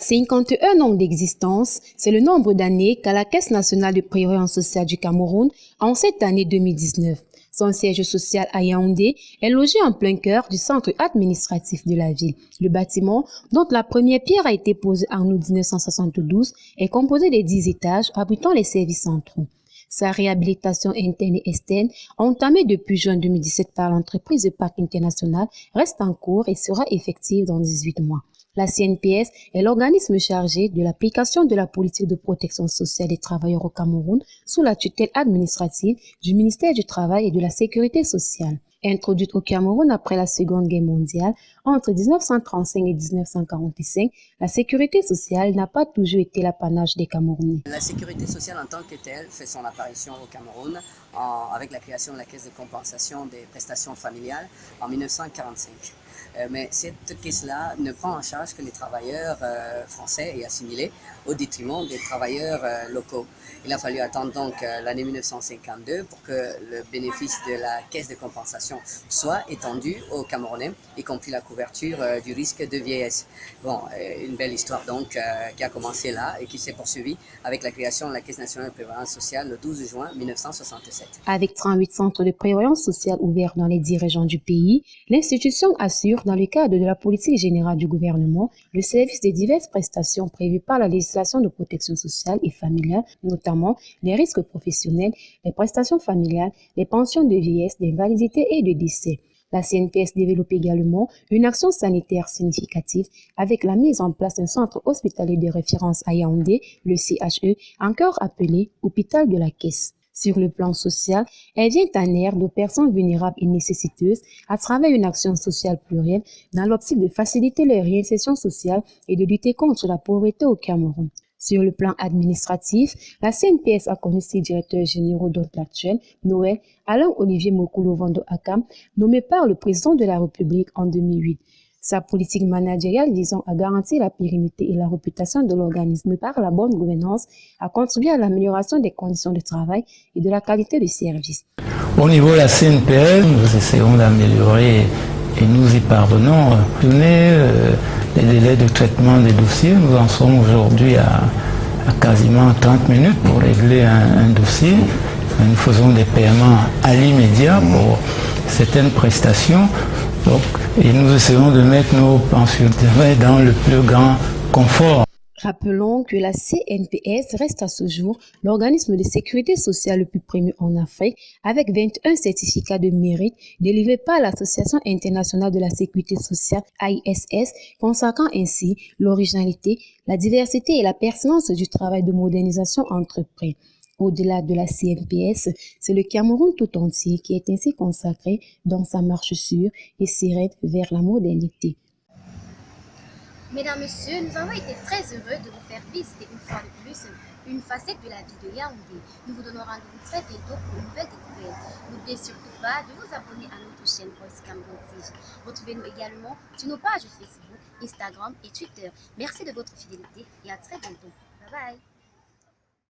51 ans d'existence, c'est le nombre d'années qu'a la Caisse nationale de prévoyance sociale du Cameroun en cette année 2019. Son siège social à Yaoundé est logé en plein cœur du centre administratif de la ville. Le bâtiment, dont la première pierre a été posée en août 1972, est composé de 10 étages abritant les services centraux. Sa réhabilitation interne et externe, entamée depuis juin 2017 par l'entreprise de Parc International, reste en cours et sera effective dans 18 mois. La CNPS est l'organisme chargé de l'application de la politique de protection sociale des travailleurs au Cameroun sous la tutelle administrative du ministère du Travail et de la Sécurité sociale. Introduite au Cameroun après la Seconde Guerre mondiale, entre 1935 et 1945, la sécurité sociale n'a pas toujours été l'apanage des Camerounais. La sécurité sociale en tant que telle fait son apparition au Cameroun avec la création de la caisse de compensation des prestations familiales en 1945. Mais cette caisse-là ne prend en charge que les travailleurs français et assimilés au détriment des travailleurs locaux. Il a fallu attendre donc l'année 1952 pour que le bénéfice de la caisse de compensation soit étendu aux Camerounais, y compris la couverture du risque de vieillesse. Bon, une belle histoire donc qui a commencé là et qui s'est poursuivie avec la création de la Caisse nationale de prévoyance sociale le 12 juin 1967. Avec 38 centres de prévoyance sociale ouverts dans les 10 régions du pays, l'institution assure, dans le cadre de la politique générale du gouvernement, le service des diverses prestations prévues par la législation de protection sociale et familiale, notamment les risques professionnels, les prestations familiales, les pensions de vieillesse, d'invalidité et de décès. La CNPS développe également une action sanitaire significative avec la mise en place d'un centre hospitalier de référence à Yaoundé, le CHE, encore appelé Hôpital de la Caisse. Sur le plan social, elle vient en aide aux personnes vulnérables et nécessiteuses à travers une action sociale plurielle dans l'optique de faciliter leur réinsertion sociale et de lutter contre la pauvreté au Cameroun. Sur le plan administratif, la CNPS a connu ses directeurs généraux dont l'actuel, Noël Alain-Olivier Mokoulo-Vando Akam, nommé par le président de la République en 2008. Sa politique managériale visant à garantir la pérennité et la réputation de l'organisme par la bonne gouvernance a contribué à l'amélioration des conditions de travail et de la qualité du service. Au niveau de la CNPS, nous essayons d'améliorer et nous y parvenons. Les délais de traitement des dossiers, nous en sommes aujourd'hui à quasiment 30 minutes pour régler un dossier. Nous faisons des paiements à l'immédiat pour certaines prestations. Et nous essayons de mettre nos pensionnaires dans le plus grand confort. Rappelons que la CNPS reste à ce jour l'organisme de sécurité sociale le plus primé en Afrique, avec 21 certificats de mérite délivrés par l'Association internationale de la sécurité sociale AISS, consacrant ainsi l'originalité, la diversité et la pertinence du travail de modernisation entrepris. Au-delà de la CNPS, c'est le Cameroun tout entier qui est ainsi consacré dans sa marche sûre et sereine vers la modernité. Mesdames, Messieurs, nous avons été très heureux de vous faire visiter une fois de plus une facette de la vie de Yaoundé. Nous vous donnons rendez-vous très bientôt pour une nouvelle découverte. N'oubliez surtout pas de vous abonner à notre chaîne Voice Cameroun TV. Retrouvez-nous également sur nos pages Facebook, Instagram et Twitter. Merci de votre fidélité et à très bientôt. Bye bye.